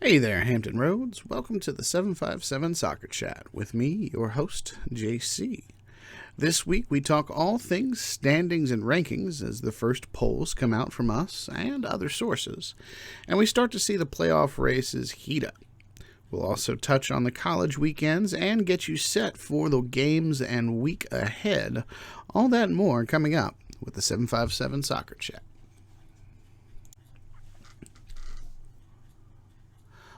Hey there, Hampton Roads. Welcome to the 757 Soccer Chat with me, your host, JC. This week we talk all things standings and rankings as the first polls come out from us and other sources, and we start to see the playoff races heat up. We'll also touch on the college weekends and get you set for the games and week ahead. All that and more coming up with the 757 Soccer Chat.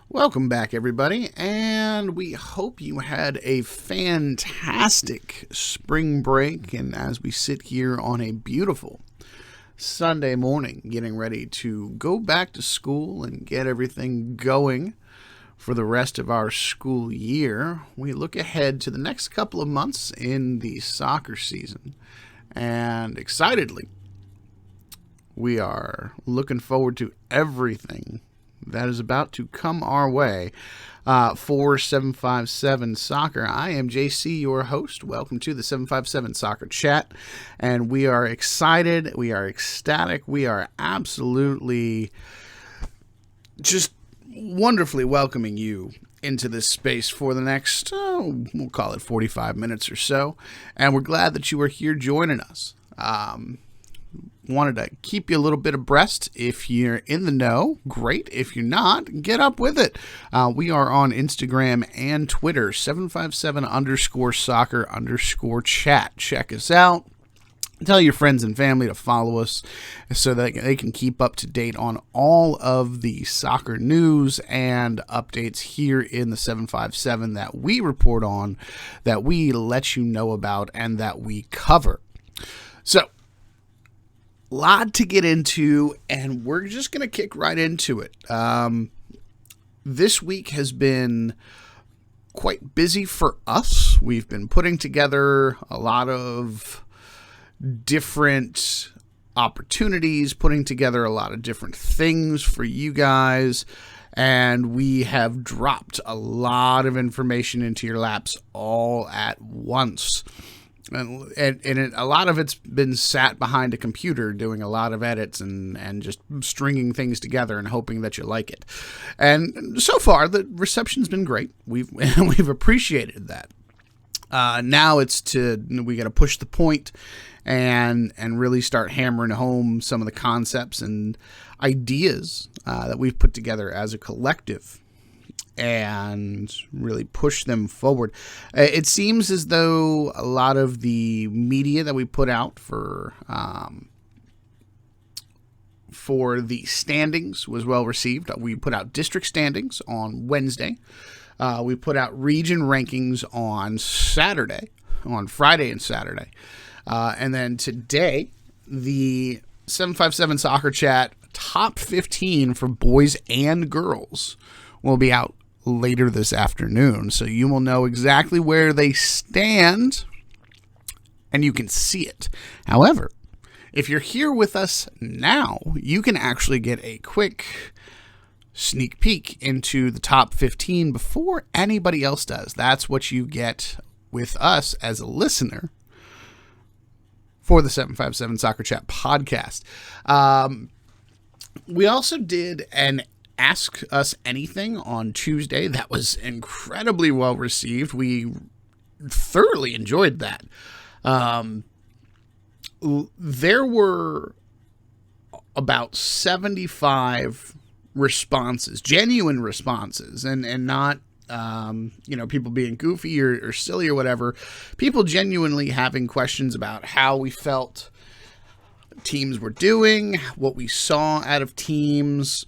Welcome back, everybody, and we hope you had a fantastic spring break. And as we sit here on a beautiful Sunday morning, getting ready to go back to school and get everything going for the rest of our school year, we look ahead to the next couple of months in the soccer season. And excitedly, we are looking forward to everything that is about to come our way for 757 Soccer. I am JC, your host. Welcome to the 757 Soccer Chat, and we are excited, we are ecstatic, we are absolutely just wonderfully welcoming you into this space for the next, we'll call it 45 minutes or so, and we're glad that you are here joining us. Wanted to keep you a little bit abreast. If you're in the know, great. If you're not, get up with it. We are on Instagram and Twitter, 757_soccer_chat. Check us out. Tell your friends and family to follow us so that they can keep up to date on all of the soccer news and updates here in the 757 that we report on, that we let you know about, and that we cover. So, lot to get into, and we're just going to kick right into it. This week has been quite busy for us. We've been putting together a lot of different opportunities, putting together a lot of different things for you guys, and we have dropped a lot of information into your laps all at once. And a lot of it's been sat behind a computer doing a lot of edits and just stringing things together and hoping that you like it. And so far, the reception's been great. We've appreciated that. Now we got to push the point and really start hammering home some of the concepts and ideas that we've put together as a collective, and really push them forward. It seems as though a lot of the media that we put out for the standings was well received. We put out district standings on Wednesday. We put out region rankings on Friday and Saturday. And then today, the 757 Soccer Chat top 15 for boys and girls will be out later this afternoon, so you will know exactly where they stand and you can see it. However, if you're here with us now, you can actually get a quick sneak peek into the top 15 before anybody else does. That's what you get with us as a listener for the 757 Soccer Chat podcast. We also did an Ask Us Anything on Tuesday. That was incredibly well received. We thoroughly enjoyed that. There were about 75 responses, genuine responses, and not people being goofy or silly or whatever. People genuinely having questions about how we felt teams were doing, what we saw out of teams.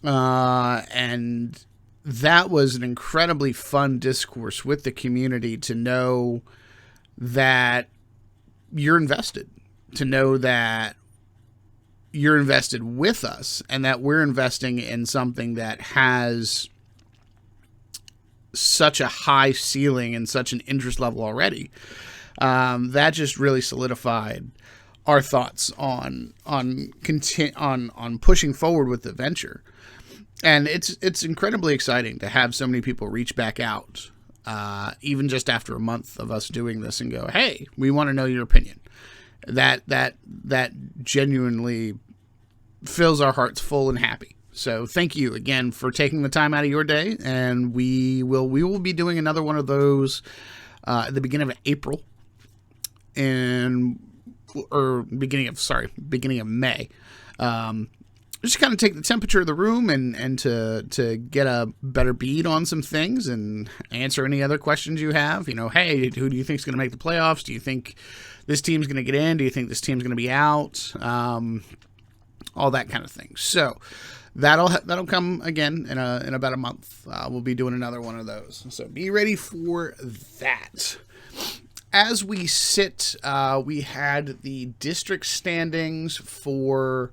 And that was an incredibly fun discourse with the community, to know that you're invested, to know that you're invested with us, and that we're investing in something that has such a high ceiling and such an interest level already. That just really solidified our thoughts on pushing forward with the venture. And it's incredibly exciting to have so many people reach back out, even just after a month of us doing this, and go, "Hey, we want to know your opinion." That genuinely fills our hearts full and happy. So thank you again for taking the time out of your day, and we will be doing another one of those at the beginning of April, beginning of May. Just kind of take the temperature of the room and to get a better bead on some things and answer any other questions you have. Hey, who do you think is going to make the playoffs? Do you think this team's going to get in? Do you think this team's going to be out? All that kind of thing. So that'll come again in about a month. We'll be doing another one of those. So be ready for that. As we sit, we had the district standings for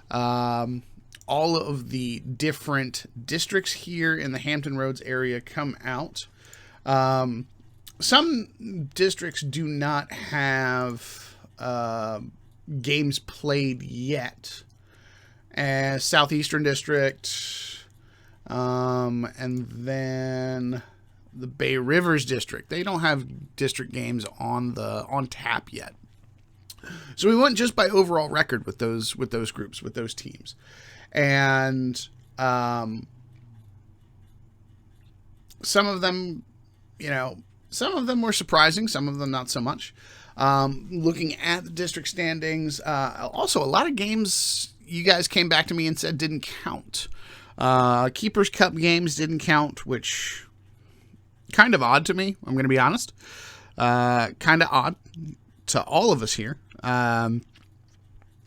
all of the different districts here in the Hampton Roads area come out. Some districts do not have games played yet. As Southeastern District, and then the Bay Rivers District. They don't have district games on tap yet. So we went just by overall record with those groups, with those teams. And some of them were surprising, some of them not so much. Looking at the district standings, also a lot of games you guys came back to me and said didn't count. Keepers Cup games didn't count, which kind of odd to me, I'm going to be honest. Kind of odd to all of us here.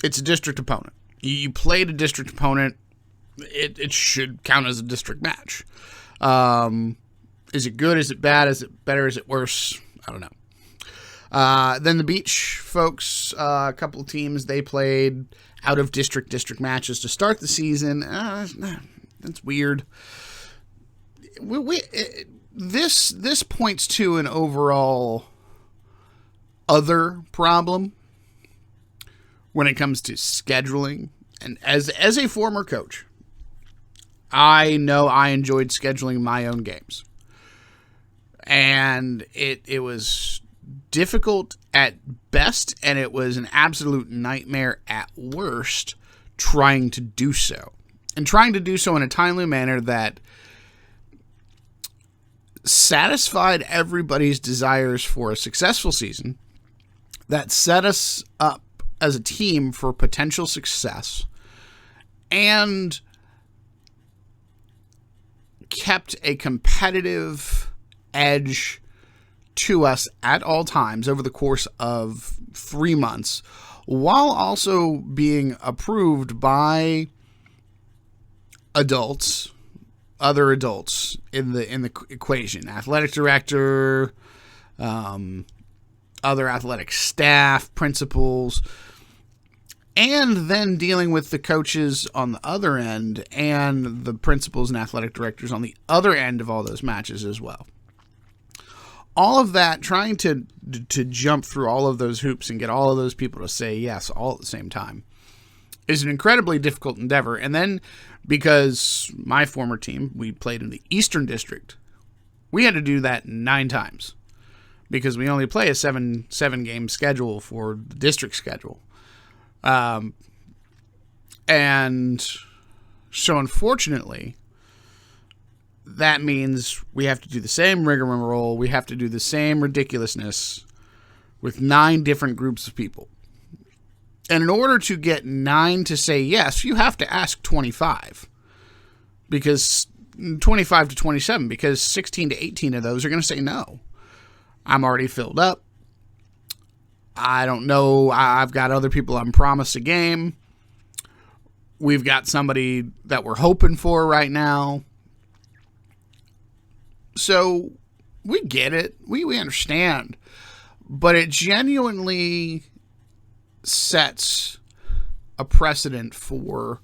It's a district opponent. You played a district opponent, it should count as a district match. Is it good? Is it bad? Is it better? Is it worse? I don't know. Then the Beach folks, a couple of teams, they played out of district matches to start the season. That's weird. This points to an overall other problem when it comes to scheduling. And as a former coach, I know I enjoyed scheduling my own games. And it was difficult at best, and it was an absolute nightmare at worst trying to do so. And trying to do so in a timely manner that satisfied everybody's desires for a successful season, that set us up as a team for potential success, and kept a competitive edge to us at all times over the course of 3 months, while also being approved by other adults in the equation, athletic director, other athletic staff, principals, and then dealing with the coaches on the other end and the principals and athletic directors on the other end of all those matches as well. All of that, trying to jump through all of those hoops and get all of those people to say yes all at the same time is an incredibly difficult endeavor. And then, because my former team, we played in the Eastern District, we had to do that 9 times because we only play a seven game schedule for the district schedule. And so unfortunately, that means we have to do the same rigmarole. We have to do the same ridiculousness with 9 different groups of people. And in order to get 9 to say yes, you have to ask 25. Because 25 to 27, because 16 to 18 of those are going to say no. I'm already filled up. I don't know. I've got other people I'm promised a game. We've got somebody that we're hoping for right now. So we get it. We understand. But it genuinely sets a precedent for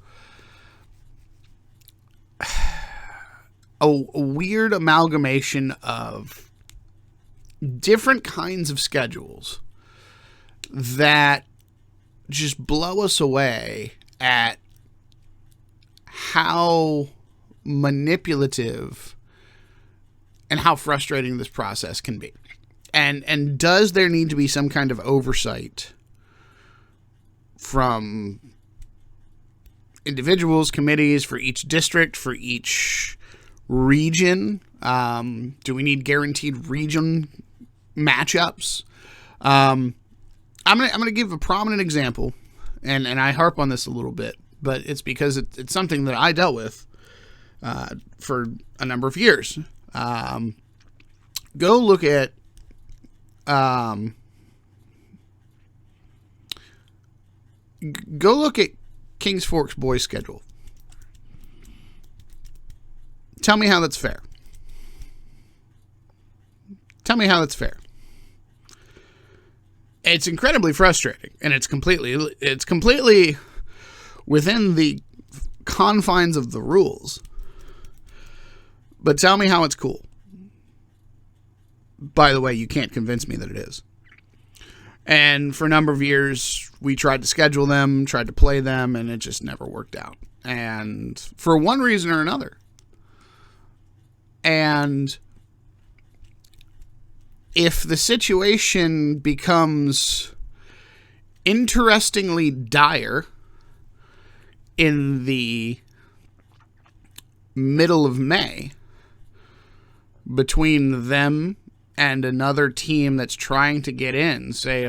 a weird amalgamation of different kinds of schedules that just blow us away at how manipulative and how frustrating this process can be. And does there need to be some kind of oversight from individuals, committees for each district, for each region? Do we need guaranteed region matchups? I'm gonna give a prominent example, and I harp on this a little bit, but it's because it's something that I dealt with for a number of years. Go look at Kings Fork's boys' schedule. Tell me how that's fair. Tell me how that's fair. It's incredibly frustrating, and it's completely within the confines of the rules. But tell me how it's cool. By the way, you can't convince me that it is. And for a number of years, we tried to schedule them, tried to play them, and it just never worked out. And for one reason or another. And if the situation becomes interestingly dire in the middle of May between them and another team that's trying to get in, say,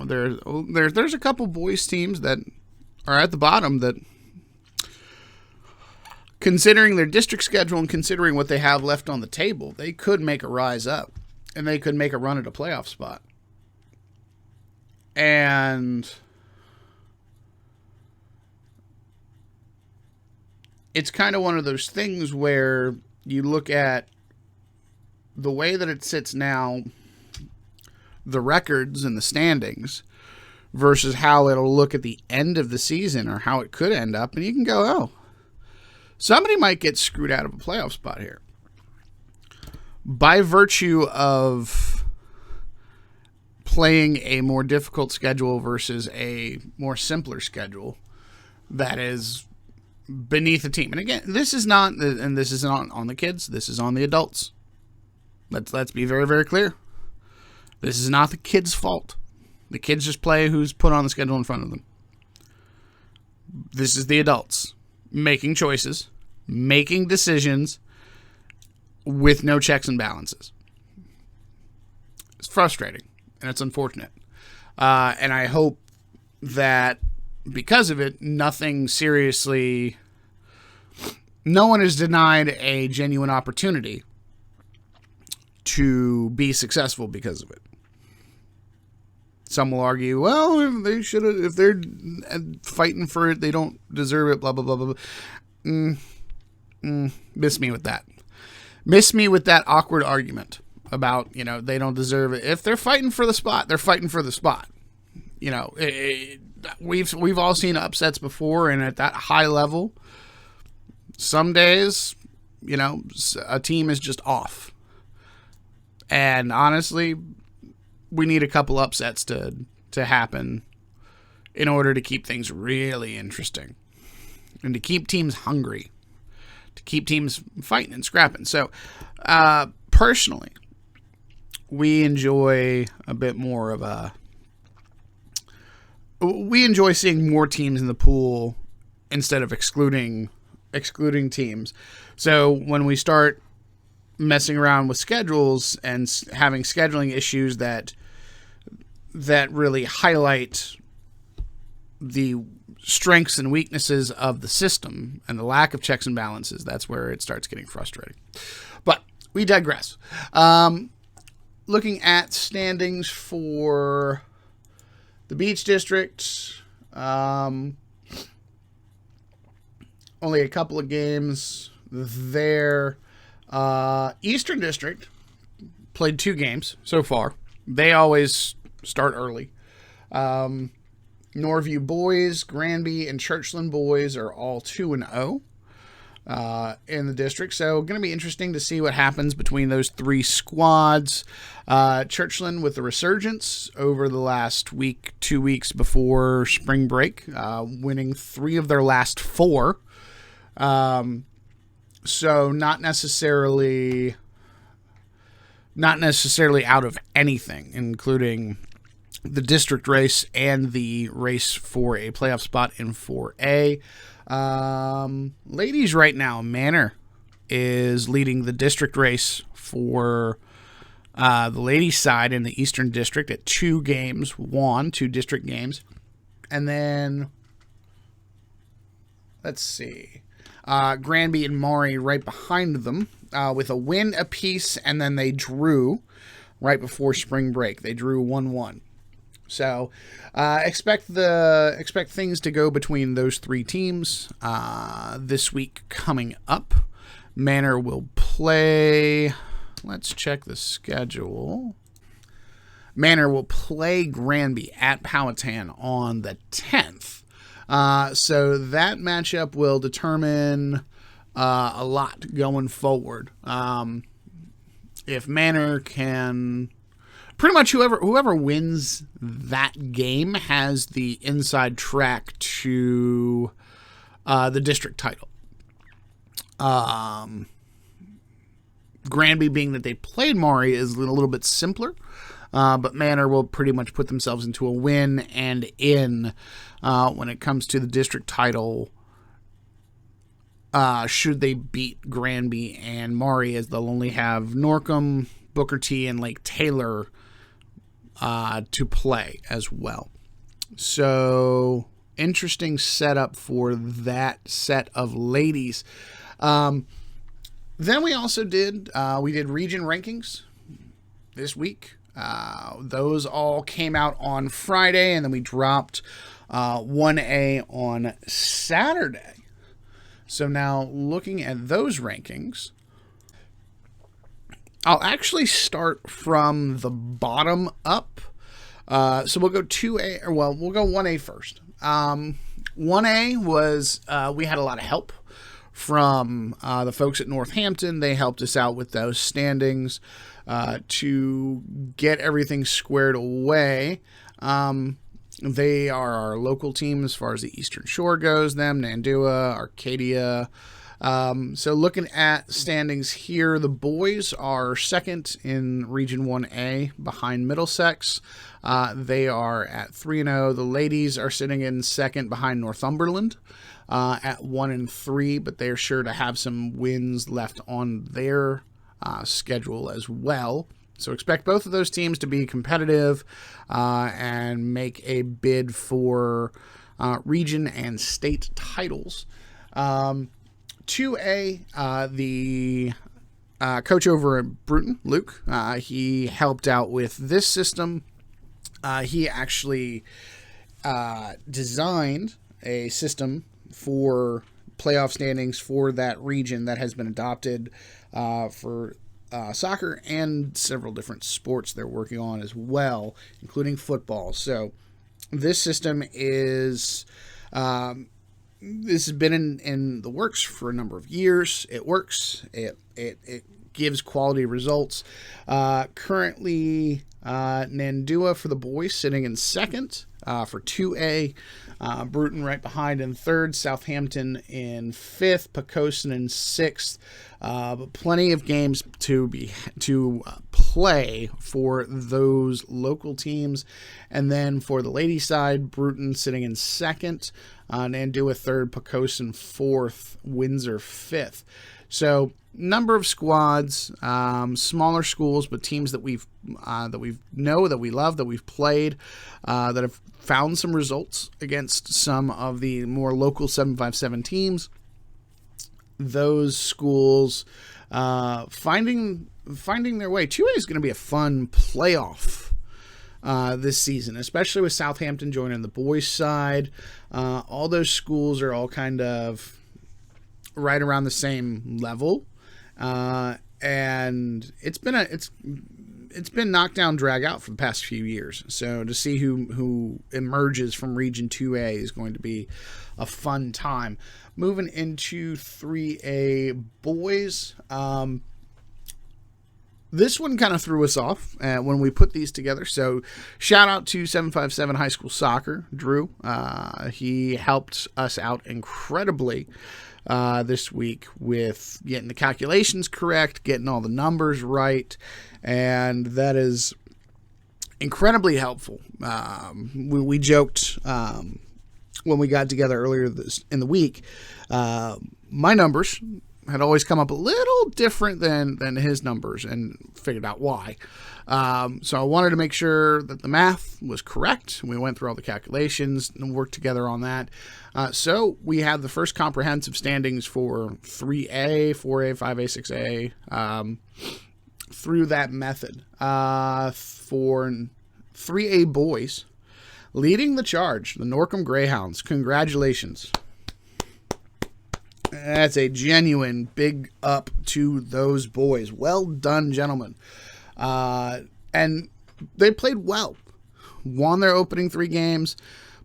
there's a couple boys teams that are at the bottom that, considering their district schedule and considering what they have left on the table, they could make a rise up and they could make a run at a playoff spot. And it's kind of one of those things where you look at the way that it sits now, the records and the standings, versus how it'll look at the end of the season or how it could end up, and you can go, oh, somebody might get screwed out of a playoff spot here. By virtue of playing a more difficult schedule versus a more simpler schedule that is beneath the team. And again, this is not on the kids, this is on the adults. Let's be very, very clear. This is not the kids' fault. The kids just play who's put on the schedule in front of them. This is the adults making choices, making decisions with no checks and balances. It's frustrating, and it's unfortunate. And I hope that because of it, no one is denied a genuine opportunity to be successful because of it. Some will argue, well, they should have, if they're fighting for it, they don't deserve it, blah, blah, blah, blah. Miss me with that. Miss me with that awkward argument about, they don't deserve it. If they're fighting for the spot, they're fighting for the spot. We've all seen upsets before, and at that high level, some days, a team is just off. And honestly, we need a couple upsets to happen in order to keep things really interesting and to keep teams hungry, to keep teams fighting and scrapping. So, personally, we enjoy a bit more of we enjoy seeing more teams in the pool instead of excluding teams. So when we start messing around with schedules and having scheduling issues that really highlight the strengths and weaknesses of the system and the lack of checks and balances, that's where it starts getting frustrating. But we digress. Looking at standings for the Beach District, only a couple of games there. Eastern District played 2 games so far. They always start early. Norview boys, Granby, and Churchland boys are all 2-0 in the district. So going to be interesting to see what happens between those 3 squads. Churchland with the resurgence over the last 2 weeks before spring break, winning 3 of their last 4. So not necessarily out of anything, including the district race and the race for a playoff spot in 4A. Ladies right now, Manor is leading the district race for the ladies' side in the Eastern District at 2 games won, 2 district games. And then, let's see, Granby and Maury right behind them with a win apiece, and then they drew right before spring break. They drew 1-1. So expect things to go between those 3 teams this week coming up. Manor will play. Let's check the schedule. Manor will play Granby at Powhatan on the 10th. So that matchup will determine a lot going forward. If Manor can... Pretty much whoever wins that game has the inside track to the district title. Granby, being that they played Maury, is a little bit simpler. But Manor will pretty much put themselves into a win and in when it comes to the district title, should they beat Granby and Maury, as they'll only have Norcom, Booker T, and Lake Taylor to play as well. So, interesting setup for that set of ladies. Then we also did region rankings this week. Those all came out on Friday, and then we dropped 1A on Saturday. So now, looking at those rankings, I'll actually start from the bottom up. So we'll go 2A, we'll go 1A first. 1A was, we had a lot of help from the folks at Northampton. They helped us out with those standings to get everything squared away. They are our local team as far as the Eastern Shore goes, Nandua, Arcadia. So looking at standings here, the boys are second in Region 1A behind Middlesex. They are at 3-0. The ladies are sitting in second behind Northumberland at 1-3, but they're sure to have some wins left on their schedule as well. So expect both of those teams to be competitive and make a bid for region and state titles. 2A, the coach over at Bruton, Luke, he helped out with this system. He actually designed a system for playoff standings for that region that has been adopted for soccer and several different sports they're working on as well, including football. So this system is... this has been in the works for a number of years. It works. It gives quality results. Currently, Nandua for the boys sitting in second for 2A. Bruton right behind in third. Southampton in fifth. Poquoson in sixth. But plenty of games to play for those local teams. And then for the ladies' side, Bruton sitting in second. Nandua third. Poquoson fourth. Windsor fifth. So number of squads, smaller schools, but teams that we know, that we love, that we've played, that have found some results against some of the more local 757 teams. Those schools finding their way. 2A is going to be a fun playoff this season, especially with Southampton joining the boys' side. All those schools are all kind of right around the same level. And it's been knockdown, drag out for the past few years. So to see who emerges from Region 2A is going to be a fun time. Moving into 3A boys. This one kind of threw us off when we put these together. So shout out to 757 High School Soccer, Drew. He helped us out incredibly this week with getting the calculations correct, getting all the numbers right, and that is incredibly helpful. We joked when we got together earlier in the week. My numbers had always come up a little different than his numbers, and figured out why. So I wanted to make sure that the math was correct. We went through all the calculations and worked together on that. So we had the first comprehensive standings for 3A, 4A, 5A, 6A through that method. For 3A boys, leading the charge, the Norcom Greyhounds. Congratulations. That's a genuine big up to those boys. Well done, gentlemen. And they played well. Won their opening 3 games.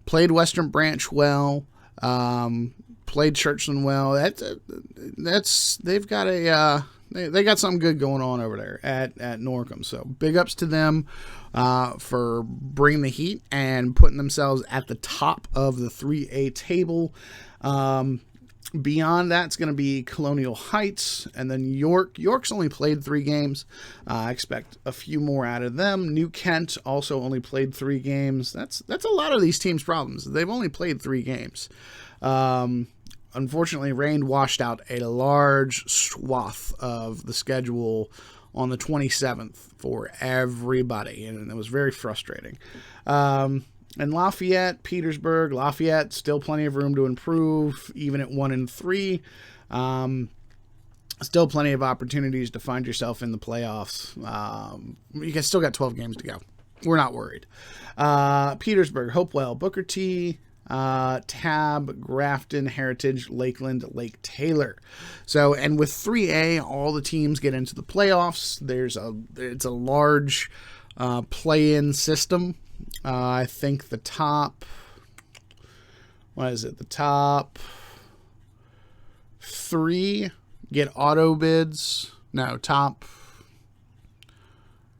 Played Western Branch well. Played Churchland well. They've got they got something good going on over there at Norcom. So big ups to them for bringing the heat and putting themselves at the top of the 3A table. Beyond that, it's going to be Colonial Heights, and then York. York's only played 3 games. I expect a few more out of them. New Kent also only played 3 games. That's a lot of these teams' problems. They've only played 3 games. Unfortunately, rain washed out a large swath of the schedule on the 27th for everybody, and it was very frustrating. And Lafayette, Petersburg, Lafayette, still plenty of room to improve, even at 1-3. Still plenty of opportunities to find yourself in the playoffs. You guys still got 12 games to go. We're not worried. Petersburg, Hopewell, Booker T, Tab, Grafton, Heritage, Lakeland, Lake Taylor. So, and with 3A, all the teams get into the playoffs. It's a large play-in system. I think the top 3 get auto bids. No,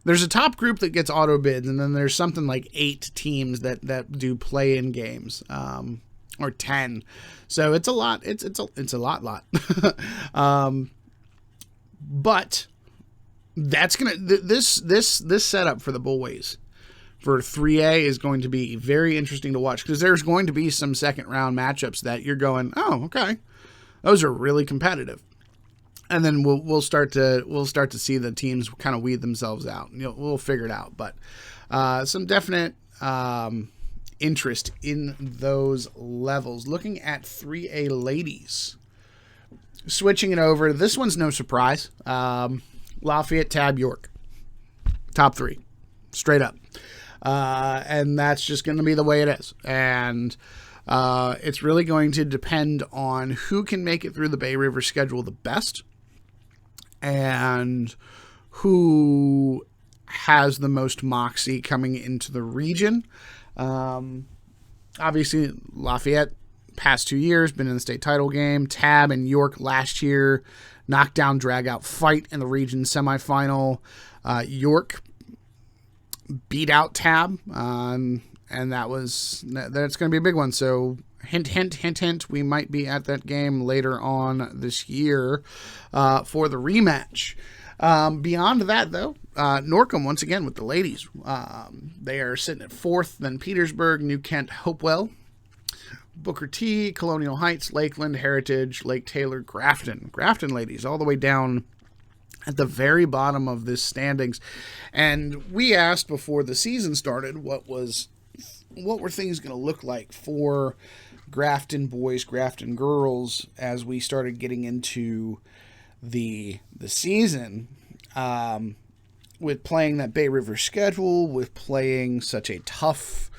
there's a top group that gets auto bids, and then there's something like 8 teams that do play-in games, or 10. So it's a lot. It's a lot. But that's this setup for the boys for 3A is going to be very interesting to watch, because there's going to be some second round matchups that you're going, oh, okay, those are really competitive, and then we'll start to see the teams kind of weed themselves out. We'll figure it out, but some definite interest in those levels. Looking at 3A ladies, switching it over. This one's no surprise. Lafayette, Tab, York, top 3, straight up. And that's just going to be the way it is. And it's really going to depend on who can make it through the Bay River schedule the best, and who has the most moxie coming into the region. Obviously, Lafayette, past 2 years, been in the state title game. Tab and York last year, knockdown, drag-out fight in the region semifinal. York beat out Tab, and that's going to be a big one. So hint, we might be at that game later on this year for the rematch. Beyond that, though, Norcom, once again, with the ladies, they are sitting at 4th, then Petersburg, New Kent, Hopewell, Booker T, Colonial Heights, Lakeland, Heritage, Lake Taylor, Grafton ladies, all the way down at the very bottom of this standings. And we asked before the season started what were things going to look like for Grafton boys, Grafton girls, as we started getting into the season, with playing that Bay River schedule, with playing such a tough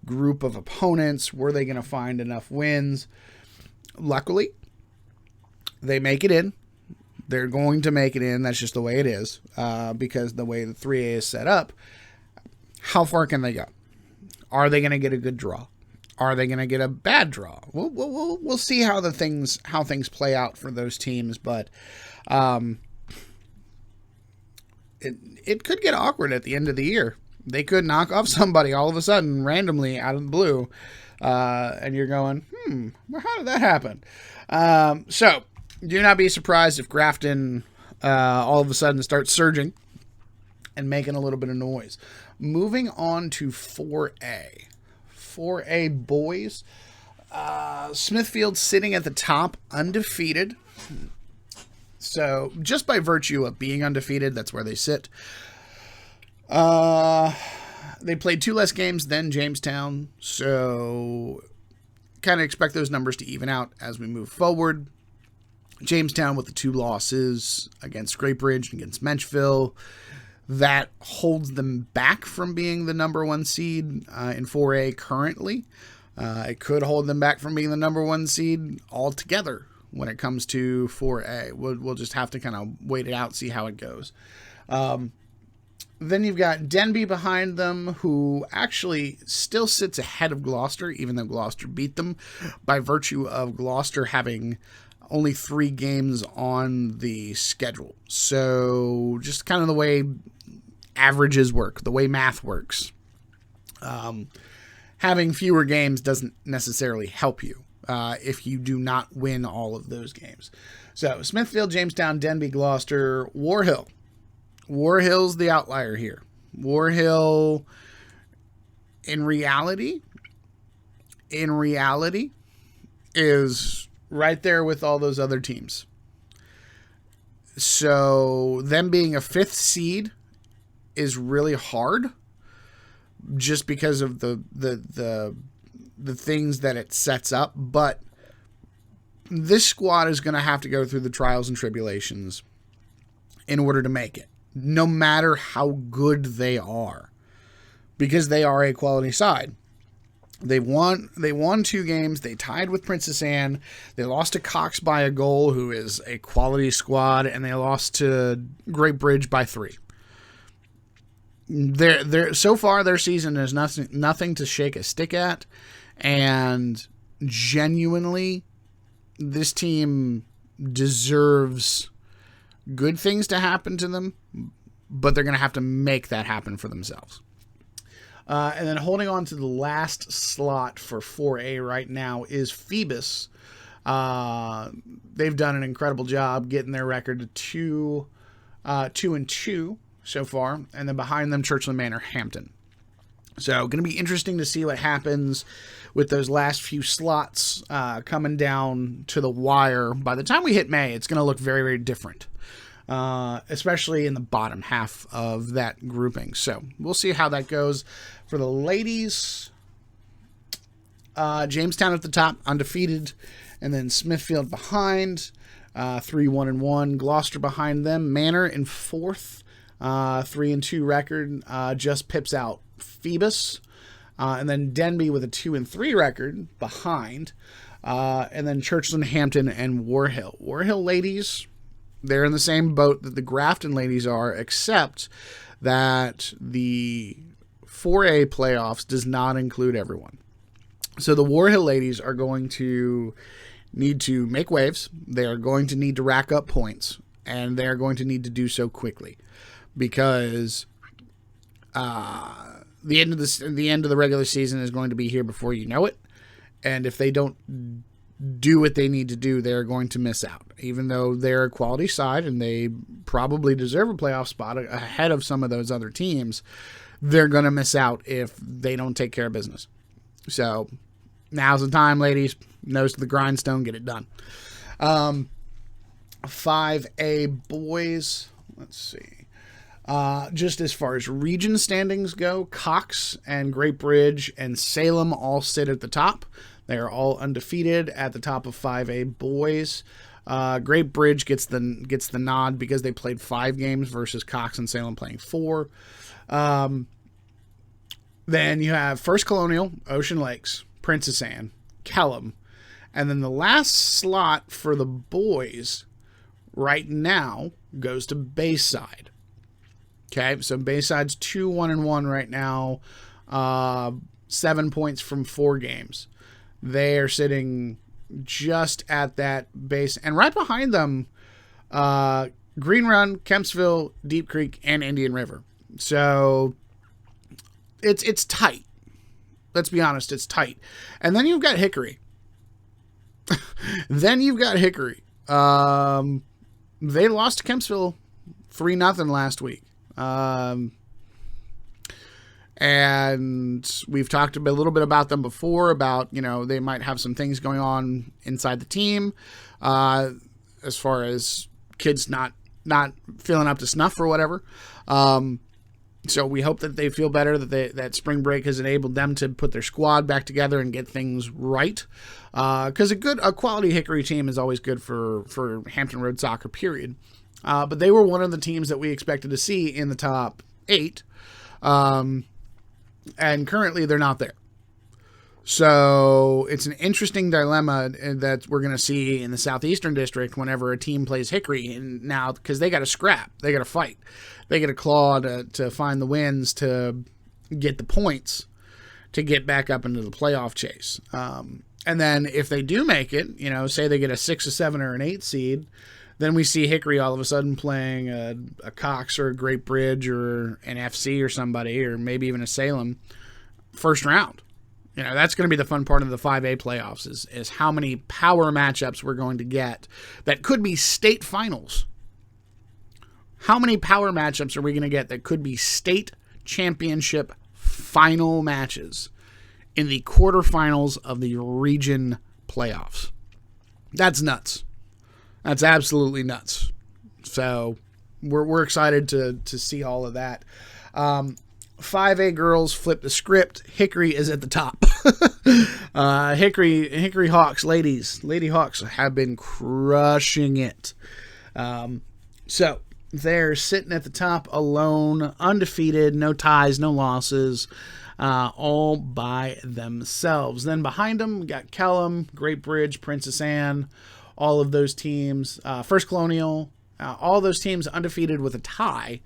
group of opponents. Were they going to find enough wins? Luckily, they make it in. They're going to make it in. That's just the way it is, because the way the 3A is set up. How far can they go? Are they going to get a good draw? Are they going to get a bad draw? We'll see how things play out for those teams, but it could get awkward at the end of the year. They could knock off somebody all of a sudden, randomly out of the blue, and you're going, well, how did that happen? So do not be surprised if Grafton all of a sudden starts surging and making a little bit of noise. Moving on to 4A. 4A boys. Smithfield sitting at the top, undefeated. So just by virtue of being undefeated, that's where they sit. They played 2 less games than Jamestown, so kind of expect those numbers to even out as we move forward. Jamestown with the 2 losses against Great Bridge and against Menchville. That holds them back from being the number 1 seed in 4A currently. It could hold them back from being the number 1 seed altogether when it comes to 4A. We'll just have to kind of wait it out, see how it goes. Then you've got Denby behind them, who actually still sits ahead of Gloucester, even though Gloucester beat them, by virtue of Gloucester having only 3 games on the schedule. So just kind of the way averages work, the way math works. Having fewer games doesn't necessarily help you if you do not win all of those games. So Smithfield, Jamestown, Denby, Gloucester, War Hill. War Hill's the outlier here. War Hill, in reality, is right there with all those other teams. So them being a 5th seed is really hard, just because of the things that it sets up. But this squad is going to have to go through the trials and tribulations in order to make it, no matter how good they are, because they are a quality side. They won 2 games. They tied with Princess Anne. They lost to Cox by a goal, who is a quality squad, and they lost to Great Bridge by 3. So far, their season is nothing to shake a stick at, and genuinely, this team deserves good things to happen to them, but they're going to have to make that happen for themselves. And then holding on to the last slot for 4A right now is Phoebus. They've done an incredible job getting their record to 2-2 so far, and then behind them, Churchland Manor, Hampton. So going to be interesting to see what happens with those last few slots coming down to the wire. By the time we hit May, it's going to look very, very different, especially in the bottom half of that grouping. So we'll see how that goes. For the ladies, Jamestown at the top, undefeated, and then Smithfield behind, 3-1-1. Gloucester behind them. Manor in 4th, 3-2 record, just pips out Phoebus. And then Denby with a 2-3 record behind. And then Churchland, Hampton, and War Hill. War Hill ladies, they're in the same boat that the Grafton ladies are, except that the 4A playoffs does not include everyone. So the War Hill ladies are going to need to make waves. They are going to need to rack up points, and they are going to need to do so quickly, because the end of the regular season is going to be here before you know it. And if they don't do what they need to do, they're going to miss out. Even though they're a quality side and they probably deserve a playoff spot ahead of some of those other teams, they're going to miss out if they don't take care of business. So now's the time, ladies. Nose to the grindstone, get it done. 5A boys, let's see. Just as far as region standings go, Cox and Great Bridge and Salem all sit at the top. They are all undefeated at the top of 5A boys. Great Bridge gets the nod because they played 5 games versus Cox and Salem playing 4. Then you have First Colonial, Ocean Lakes, Princess Anne, Kellam, and then the last slot for the boys right now goes to Bayside. Okay, so Bayside's 2-1-1 right now, 7 points from 4 games. They are sitting just at that base, and right behind them, Green Run, Kempsville, Deep Creek, and Indian River. So it's tight. Let's be honest, it's tight. And then you've got Hickory. They lost to Kempsville 3-0 last week. And we've talked a little bit about them before, about, they might have some things going on inside the team, as far as kids not feeling up to snuff or whatever. So we hope that they feel better, that spring break has enabled them to put their squad back together and get things right. Because a quality Hickory team is always good for Hampton Road soccer, period. But they were one of the teams that we expected to see in the top 8. And currently they're not there. So it's an interesting dilemma that we're going to see in the Southeastern District whenever a team plays Hickory. And now, because they got to scrap, they got to fight, they got to claw to find the wins to get the points to get back up into the playoff chase. And then if they do make it, say they get a 6, a 7, or an 8 seed, then we see Hickory all of a sudden playing a Cox or a Great Bridge or an FC or somebody, or maybe even a Salem first round. That's going to be the fun part of the 5A playoffs is how many power matchups we're going to get that could be state finals. How many power matchups are we going to get that could be state championship final matches in the quarterfinals of the region playoffs? That's nuts. That's absolutely nuts. So we're excited to see all of that. 5A girls flip the script. Hickory is at the top. Hickory Hawks, Lady Hawks have been crushing it. So they're sitting at the top alone, undefeated, no ties, no losses, all by themselves. Then behind them, we got Kellam, Great Bridge, Princess Anne, all of those teams. First Colonial, all those teams undefeated with a tie.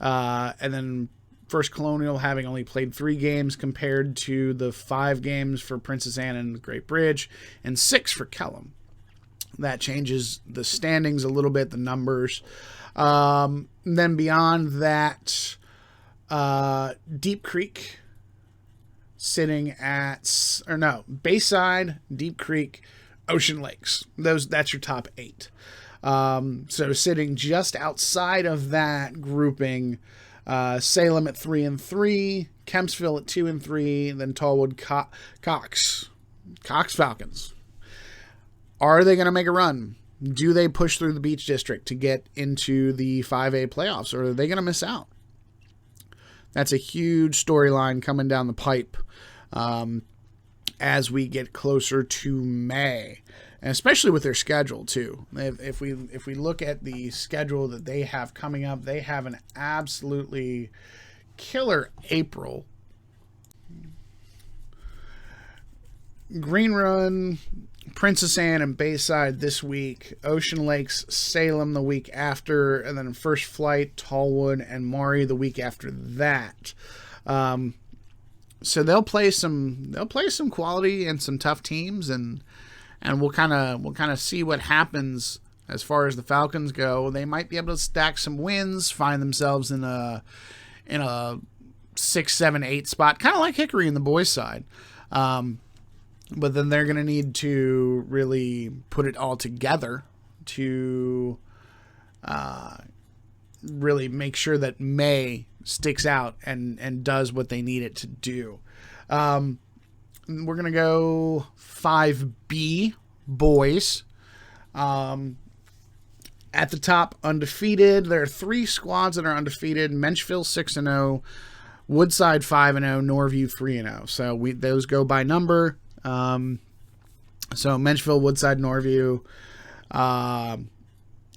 And then First Colonial having only played 3 games compared to the 5 games for Princess Anne and Great Bridge, and 6 for Kellam. That changes the standings a little bit, the numbers. Then beyond that, Deep Creek sitting at, Bayside, Deep Creek, Ocean Lakes. That's your top 8. So sitting just outside of that grouping, Salem at 3-3, Kempsville at 2-3, then Tallwood, Cox Falcons. Are they going to make a run? Do they push through the Beach District to get into the 5A playoffs, or are they going to miss out? That's a huge storyline coming down the pipe as we get closer to May, and especially with their schedule too. If we look at the schedule that they have coming up, they have an absolutely killer April. Green Run, Princess Anne, and Bayside this week. Ocean Lakes, Salem the week after, and then First Flight, Tallwood, and Maury the week after that. So they'll play some quality and some tough teams, and we'll kind of see what happens as far as the Falcons go. They might be able to stack some wins, find themselves in a 6, 7, 8 spot, kind of like Hickory in the boys' side. But then they're going to need to really put it all together to really make sure that May sticks out and does what they need it to do. We're going to go 5B boys. At the top, undefeated. There are 3 squads that are undefeated. Menchville 6-0, Woodside 5-0, Norview 3-0. So those go by number. So Menchville, Woodside, Norview, and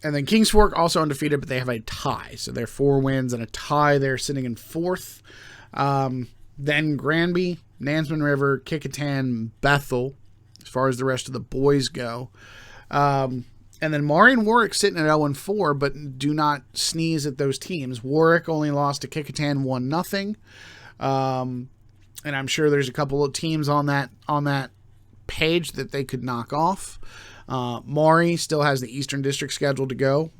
then Kings Fork also undefeated, but they have a tie. So they're 4 wins and a tie. They're sitting in 4th. Then Granby, Nansemond River, Kickintan, Bethel, as far as the rest of the boys go. And then Maury and Warwick sitting at 0-4, but do not sneeze at those teams. Warwick only lost to Kickintan 1-0. And I'm sure there's a couple of teams on that page that they could knock off. Maury still has the Eastern District schedule to go,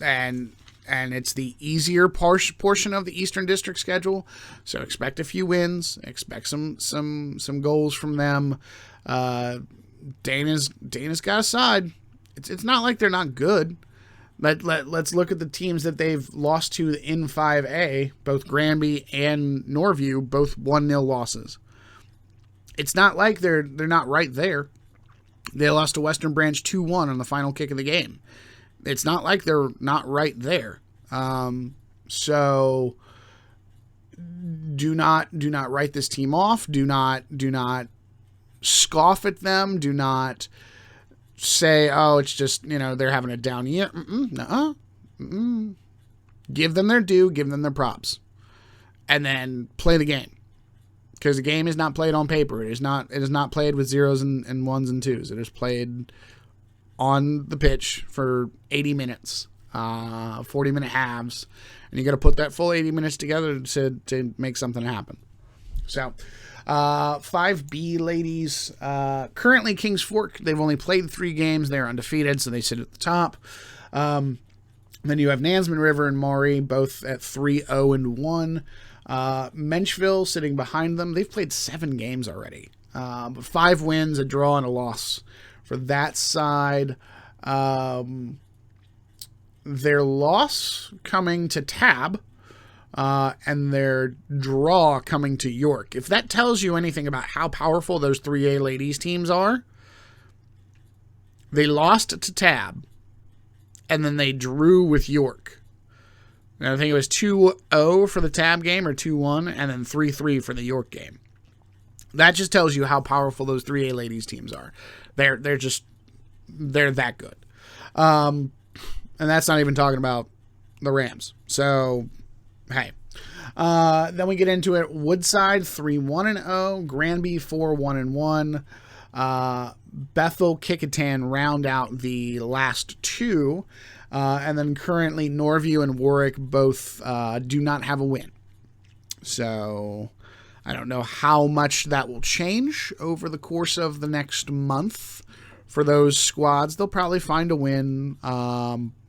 and it's the easier portion of the Eastern District schedule. So expect a few wins, expect some goals from them. Dana's got a side. It's not like they're not good, Let's look at the teams that they've lost to in 5A. Both Granby and Norview, both 1-0 losses. It's not like they're not right there. They lost to Western Branch 2-1 on the final kick of the game. It's not like they're not right there. So do not write this team off. Do not scoff at them. Do not say, oh, it's just, they're having a down year. Give them their due. Give them their props. And then play the game. Because the game is not played on paper. It is not played with zeros and ones and twos. It is played on the pitch for 80 minutes, 40-minute halves. And you got to put that full 80 minutes together to make something happen. So, 5B ladies. Currently, Kings Fork, they've only played 3 games. They're undefeated, so they sit at the top. Then you have Nansemond River and Maury, both at 3-0-1. Menchville sitting behind them. They've played 7 games already. But 5 wins, a draw, and a loss for that side. Their loss coming to Tab, and their draw coming to York. If that tells you anything about how powerful those 3A ladies teams are, they lost to Tab, and then they drew with York. And I think it was 2-0 for the Tab game, or 2-1, and then 3-3 for the York game. That just tells you how powerful those 3A ladies teams are. They're that good. And that's not even talking about the Rams. So, hey. Then we get into it. Woodside 3-1-0. Granby 4-1-1. Bethel, Kickintan round out the last 2. And then currently Norview and Warwick both do not have a win. So I don't know how much that will change over the course of the next month for those squads. They'll probably find a win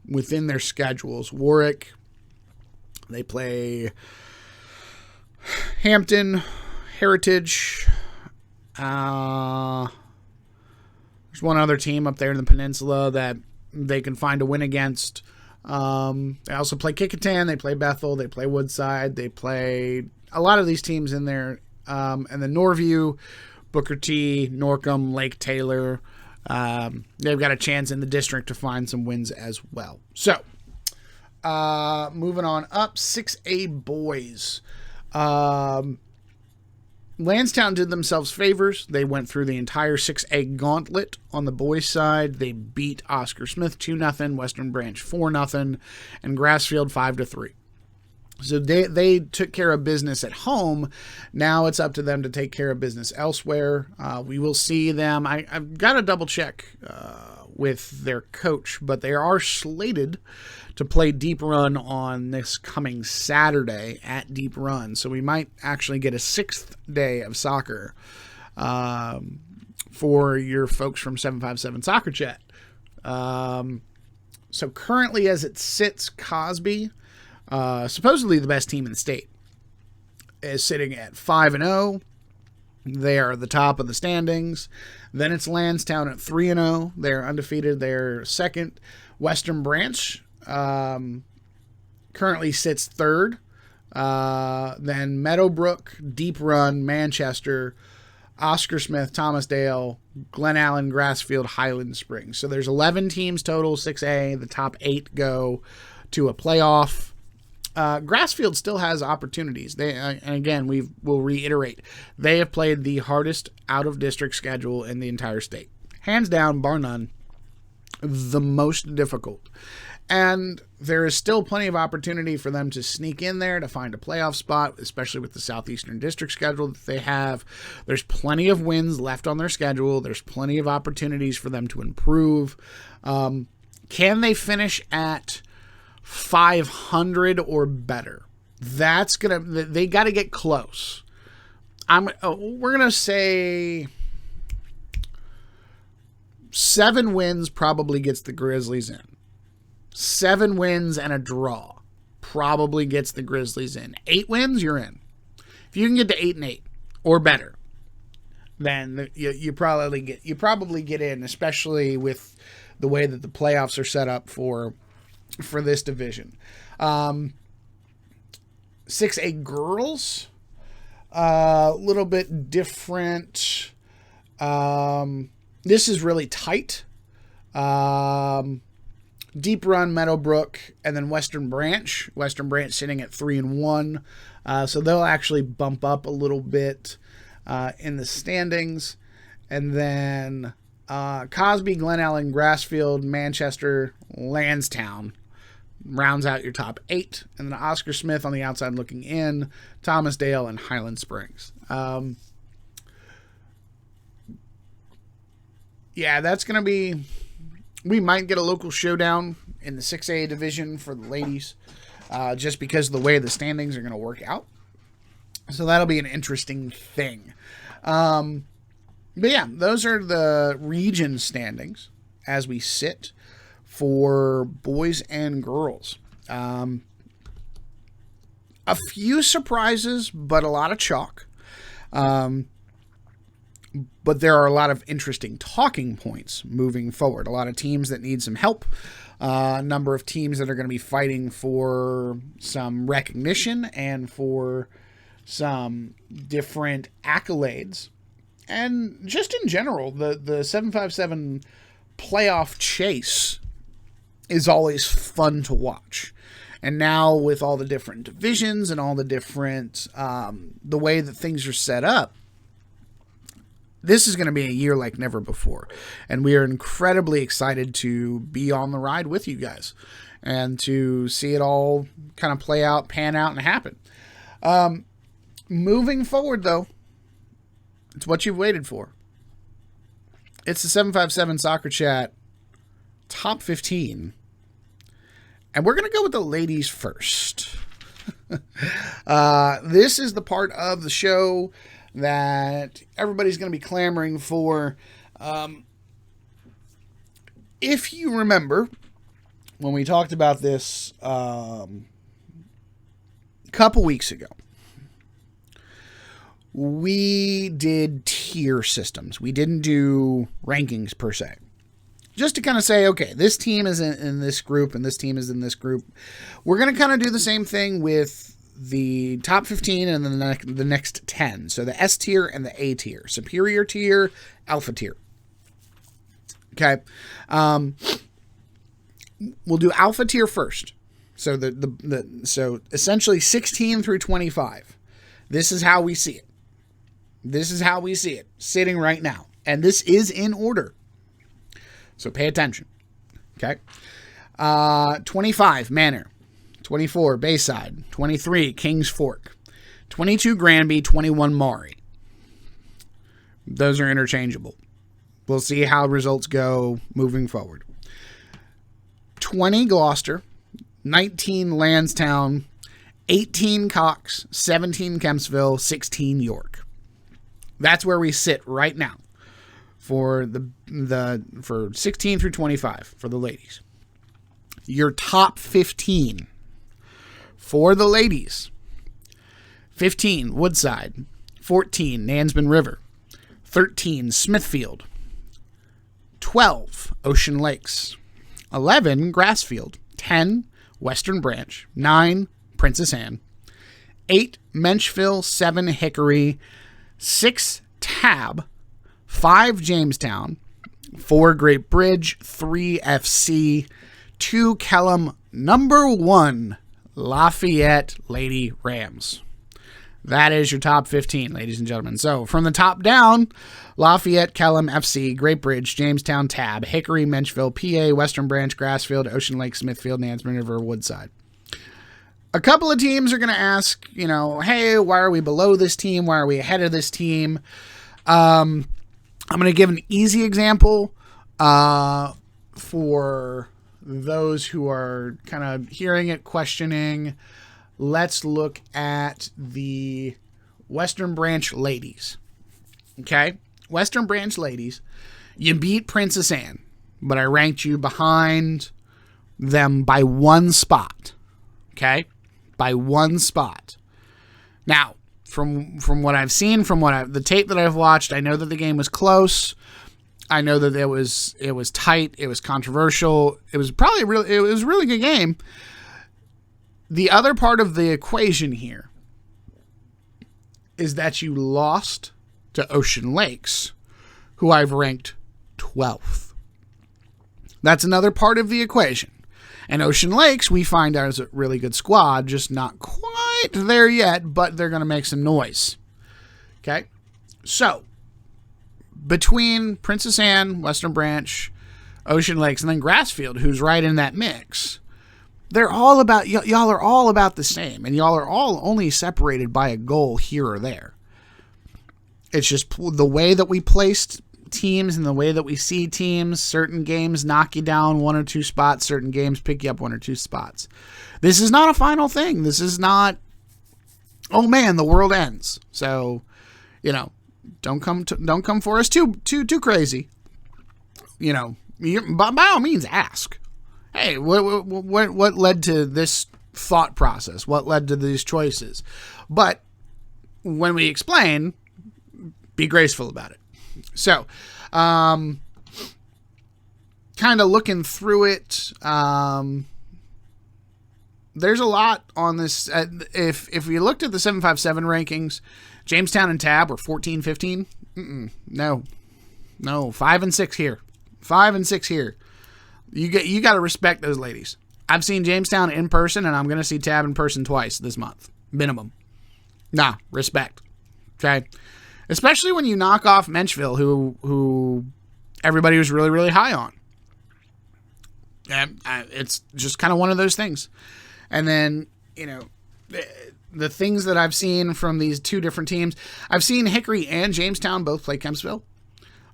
within their schedules. Warwick, they play Hampton, Heritage. There's one other team up there in the peninsula that they can find a win against. They also play Kickintan. They play Bethel. They play Woodside. They play a lot of these teams in there. And then Norview, Booker T, Norcom, Lake Taylor. They've got a chance in the district to find some wins as well. So, moving on up, 6A boys. Lansdowne did themselves favors. They went through the entire 6A gauntlet on the boys' side. They beat Oscar Smith 2-0, Western Branch 4-0, and Grassfield 5-3. So they took care of business at home. Now it's up to them to take care of business elsewhere. We will see them. I've got to double check with their coach, but they are slated to play Deep Run on this coming Saturday at Deep Run. So we might actually get a 6th day of soccer for your folks from 757 Soccer Chat. So currently as it sits, Cosby, supposedly the best team in the state, is sitting at 5-0. They are the top of the standings. Then it's Lansdowne at 3-0. They're undefeated. They're second. Western Branch currently sits third. Then Meadowbrook, Deep Run, Manchester, Oscar Smith, Thomasdale, Glen Allen, Grassfield, Highland Springs. So there's 11 teams total, 6A. The top 8 go to a playoff. Grassfield still has opportunities. And again, we'll reiterate, they have played the hardest out-of-district schedule in the entire state. Hands down, bar none, the most difficult. And there is still plenty of opportunity for them to sneak in there to find a playoff spot, especially with the Southeastern District schedule that they have. There's plenty of wins left on their schedule. There's plenty of opportunities for them to improve. Can they finish at 500 or better? They got to get close. We're going to say 7 wins probably gets the Grizzlies in. 7 wins and a draw probably gets the Grizzlies in. 8 wins, you're in. If you can get to 8-8 or better, then you probably get in, especially with the way that the playoffs are set up for for this division. 6A girls, a little bit different. This is really tight. Deep Run, Meadowbrook, and then Western Branch. Western Branch sitting at 3-1. So they'll actually bump up a little bit in the standings. And then Cosby, Glen Ellen, Grassfield, Manchester, Lansdowne rounds out your top 8. And then Oscar Smith on the outside looking in, Thomasdale, and Highland Springs. Yeah, that's going to be... We might get a local showdown in the 6A division for the ladies, just because of the way the standings are going to work out. So that'll be an interesting thing. But yeah, those are the region standings as we sit for boys and girls. A few surprises, but a lot of chalk. But there are a lot of interesting talking points moving forward. A lot of teams that need some help. A number of teams that are going to be fighting for some recognition and for some different accolades. And just in general, the 757 playoff chase is always fun to watch. And now with all the different divisions and all the different, the way that things are set up, this is going to be a year like never before. And we are incredibly excited to be on the ride with you guys and to see it all kind of play out, pan out, and happen. Moving forward, though, it's what you've waited for. It's the 757 Soccer Chat Top 15. And we're going to go with the ladies first. This is the part of the show that everybody's going to be clamoring for. If you remember, when we talked about this a couple weeks ago, we did tier systems. We didn't do rankings per se. Just to kind of say, okay, this team is in this group and this team is in this group. We're going to kind of do the same thing with the top 15 and then the next 10. So the S tier and the A tier. Superior tier, alpha tier. Okay. We'll do alpha tier first. So so essentially 16 through 25. This is how we see it. This is how we see it sitting right now. And this is in order. So pay attention. Okay. 25, Manor. 24, Bayside. 23, Kings Fork. 22, Granby. 21, Maury. Those are interchangeable. We'll see how results go moving forward. 20, Gloucester. 19, Lansdowne. 18, Cox. 17, Kempsville. 16, York. That's where we sit right now for for 16 through 25 for the ladies. Your top 15 for the ladies: 15, Woodside; 14, Nansman River; 13, Smithfield; 12, Ocean Lakes; 11, Grassfield; 10, Western Branch; 9, Princess Anne; 8, Menchville; 7, Hickory; 6, Tab; 5, Jamestown; 4, Great Bridge; 3, FC; 2, Kellam; number 1, Lafayette Lady Rams. That is your top 15, ladies and gentlemen. So from the top down: Lafayette, Kellam, FC, Great Bridge, Jamestown, Tab, Hickory, Menchville, PA, Western Branch, Grassfield, Ocean Lake, Smithfield, Nansman River, Woodside. A couple of teams are going to ask, hey, why are we below this team? Why are we ahead of this team? I'm going to give an easy example for those who are kind of hearing it, questioning. Let's look at the Western Branch ladies. Okay? Western Branch ladies, you beat Princess Anne, but I ranked you behind them by 1 spot. Okay? By 1 spot. Now, from what I've seen, from the tape that I've watched, I know that the game was close. I know that it was tight. It was controversial. It was probably it was a really good game. The other part of the equation here is that you lost to Ocean Lakes, who I've ranked 12th. That's another part of the equation. And Ocean Lakes, we find out, is a really good squad, just not quite there yet, but they're going to make some noise. Okay? So, between Princess Anne, Western Branch, Ocean Lakes, and then Grassfield, who's right in that mix, they're all about, y'all are all about the same, and y'all are all only separated by a goal here or there. It's just the way that we placed teams and the way that we see teams. Certain games knock you down 1 or 2 spots. Certain games pick you up 1 or 2 spots. This is not a final thing. This is not, oh man, the world ends. So, don't come for us too crazy. By all means, ask. Hey, what led to this thought process? What led to these choices? But when we explain, be graceful about it. So, kind of looking through it, there's a lot on this. If you looked at the 757 rankings, Jamestown and Tab were 14, 15. No, 5 and 6 here. 5 and 6 here. You got to respect those ladies. I've seen Jamestown in person, and I'm going to see Tab in person twice this month, minimum. Nah, respect. Okay, especially when you knock off Menchville, who everybody was really, really high on. And it's just kind of one of those things. And then the things that I've seen from these 2 different teams, I've seen Hickory and Jamestown both play Kempsville.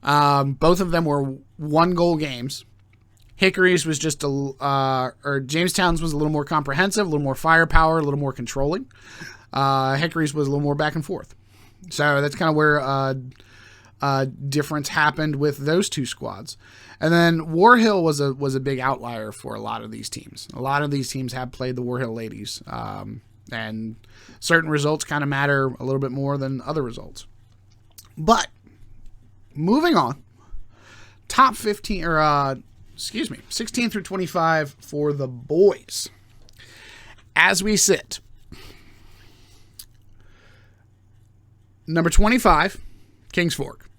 Both of them were 1-goal games. Hickory's was just or Jamestown's was a little more comprehensive, a little more firepower, a little more controlling. Hickory's was a little more back and forth. So that's kind of where difference happened with those 2 squads. And then War Hill was a big outlier for a lot of these teams. A lot of these teams have played the War Hill ladies, and certain results kind of matter a little bit more than other results. But moving on, top 15 or 16 through 25 for the boys. As we sit, number 25, Kings Fork.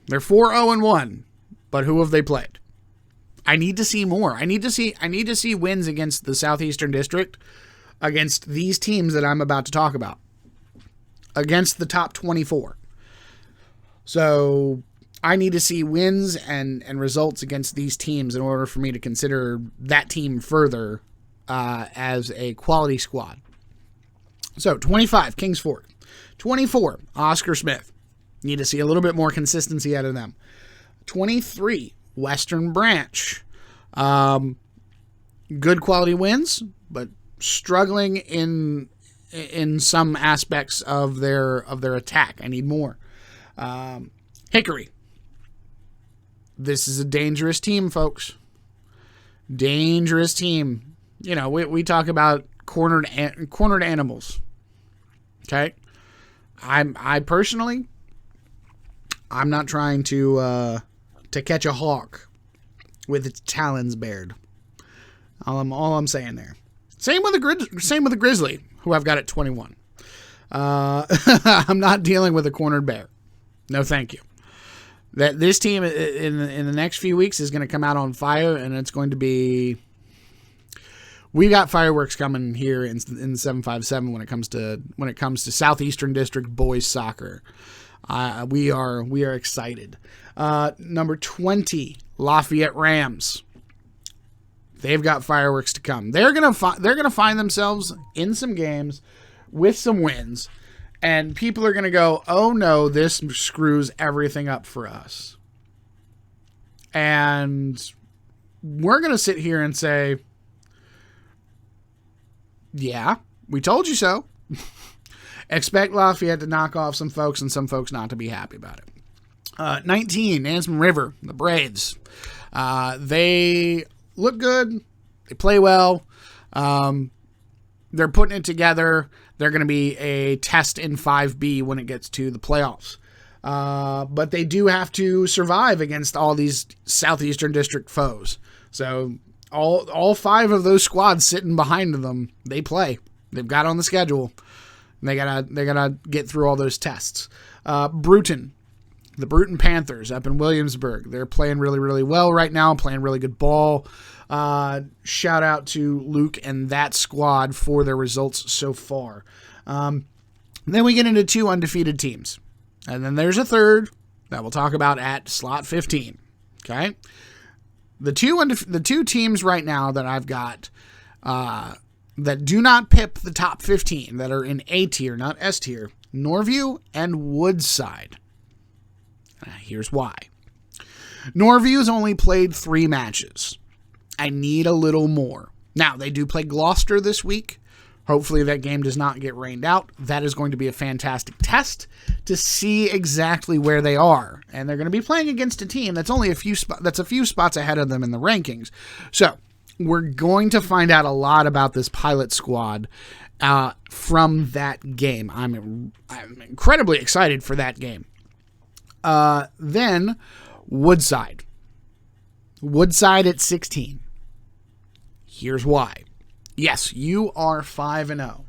They're 4-0-1, but who have they played? I need to see more. I need to see wins against the Southeastern District, against these teams that I'm about to talk about, against the top 24. So I need to see wins and results against these teams in order for me to consider that team further as a quality squad. So 25, Kings Fork. 24, Oscar Smith. Need to see a little bit more consistency out of them. 23, Western Branch. Good quality wins, but struggling in some aspects of their attack. I need more. Hickory. This is a dangerous team, folks. Dangerous team. We talk about cornered animals. Okay? I personally, I'm not trying to catch a hawk with its talons bared. All I'm saying there. Same with the grizzly, who I've got at 21. I'm not dealing with a cornered bear. No, thank you. That this team in the next few weeks is going to come out on fire, and it's going to be. We got fireworks coming here in the 757 when it comes to Southeastern District boys soccer. We are excited. Number 20, Lafayette Rams. They've got fireworks to come. They're gonna find themselves in some games with some wins. And people are going to go, oh no, this screws everything up for us. And we're going to sit here and say, yeah, we told you so. Expect Lafayette to knock off some folks and some folks not to be happy about it. 19, Ansman River, the Braves. They look good. They play well. They're putting it together. They're going to be a test in 5B when it gets to the playoffs. But they do have to survive against all these Southeastern District foes. So all 5 of those squads sitting behind them, they play. They've got on the schedule. They gotta get through all those tests. Bruton, the Bruton Panthers up in Williamsburg. They're playing really, really well right now, playing really good ball. Shout out to Luke and that squad for their results so far. Then we get into 2 undefeated teams. And then there's a third that we'll talk about at slot 15. Okay? The two teams right now that I've got that do not pip the top 15, that are in A tier, not S tier, Norview and Woodside. Here's why. Norview's only played 3 matches. I need a little more. Now, they do play Gloucester this week. Hopefully that game does not get rained out. That is going to be a fantastic test to see exactly where they are. And they're going to be playing against a team that's only a few spots ahead of them in the rankings. So we're going to find out a lot about this pilot squad from that game. I'm incredibly excited for that game. Then Woodside. Woodside at 16. Here's why. Yes, you are 5-0.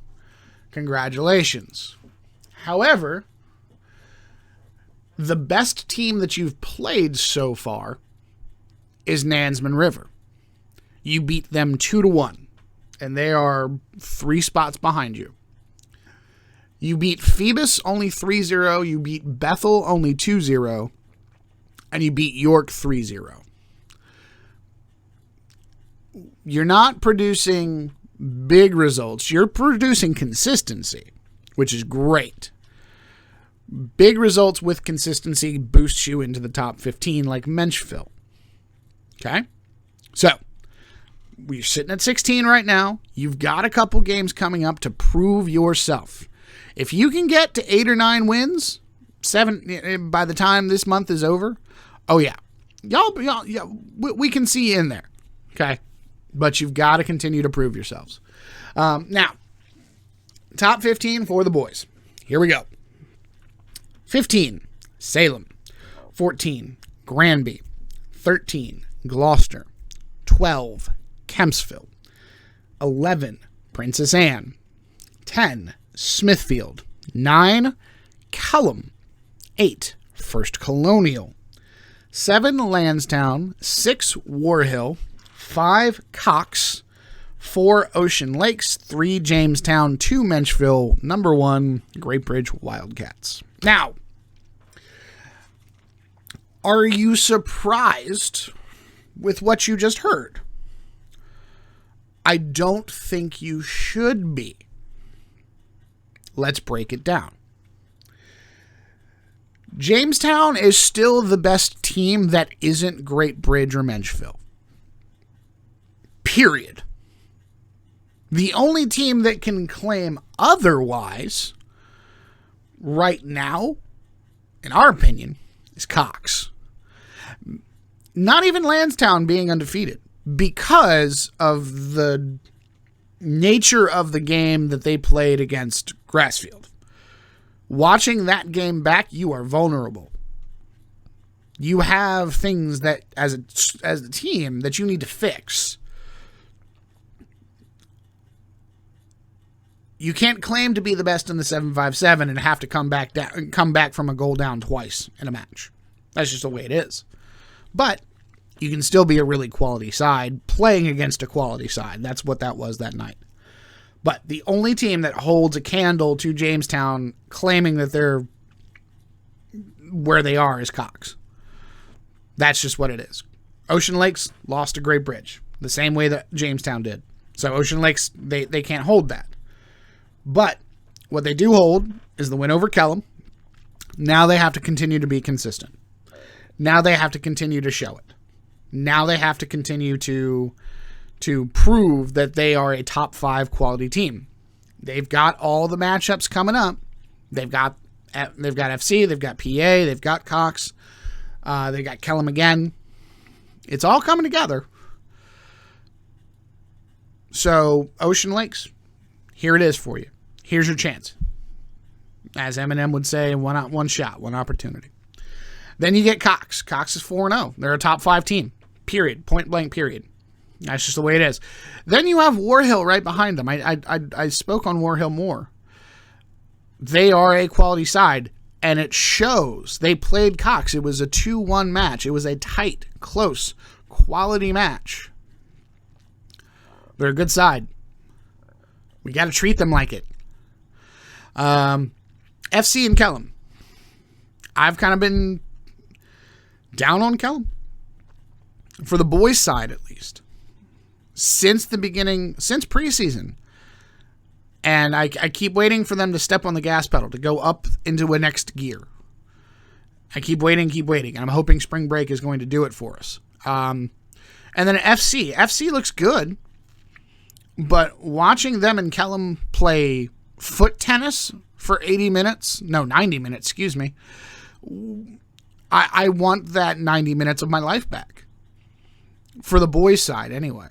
Congratulations. However, the best team that you've played so far is Nansemond River. You beat them 2-1, and they are 3 spots behind you. You beat Phoebus only 3-0, you beat Bethel only 2-0, and you beat York 3-0. You're not producing big results. You're producing consistency, which is great. Big results with consistency boosts you into the top 15 like Menchville. Okay? So, we're sitting at 16 right now. You've got a couple games coming up to prove yourself. If you can get to 8 or 9 wins, 7 by the time this month is over, oh yeah. Y'all, we can see you in there. Okay? But you've got to continue to prove yourselves. Now, top 15 for the boys. Here we go. 15, Salem. 14, Granby. 13, Gloucester. 12, Kempsville. 11, Princess Anne. 10, Smithfield. 9, Cullum. 8, First Colonial. 7, Lansdowne. 6, Warhill. 5, Cox. 4, Ocean Lakes. 3, Jamestown. 2, Menchville. Number 1, Great Bridge Wildcats. Now, are you surprised with what you just heard? I don't think you should be. Let's break it down. Jamestown is still the best team that isn't Great Bridge or Menchville. Period. The only team that can claim otherwise right now, in our opinion, is Cox. Not even Lansdowne being undefeated because of the nature of the game that they played against Grassfield. Watching that game back, you are vulnerable. You have things that, as a team, that you need to fix. You can't claim to be the best in the 7-5-7 and have to come back from a goal down twice in a match. That's just the way it is. But you can still be a really quality side playing against a quality side. That's what that was that night. But the only team that holds a candle to Jamestown claiming that they're where they are is Cox. That's just what it is. Ocean Lakes lost to Great Bridge the same way that Jamestown did. So Ocean Lakes, they can't hold that. But what they do hold is the win over Kellum. Now they have to continue to be consistent. Now they have to continue to show it. Now they have to continue to prove that they are a top 5 quality team. They've got all the matchups coming up. They've got FC, they've got PA, they've got Cox, they've got Kellum again. It's all coming together. So Ocean Lakes, here it is for you. Here's your chance. As Eminem would say, one shot, one opportunity. Then you get Cox. Cox is 4-0. They're a top 5 team. Period. Point blank, period. That's just the way it is. Then you have War Hill right behind them. I spoke on War Hill more. They are a quality side, and it shows. They played Cox. It was a 2-1 match. It was a tight, close, quality match. They're a good side. We got to treat them like it. FC and Kellum. I've kind of been down on Kellum. For the boys' side, at least. Since preseason. And I keep waiting for them to step on the gas pedal, to go up into a next gear. I keep waiting. And I'm hoping spring break is going to do it for us. And then FC. FC looks good. But watching them and Kellum play foot tennis for 90 minutes, excuse me. I want that 90 minutes of my life back. For the boys' side, anyway.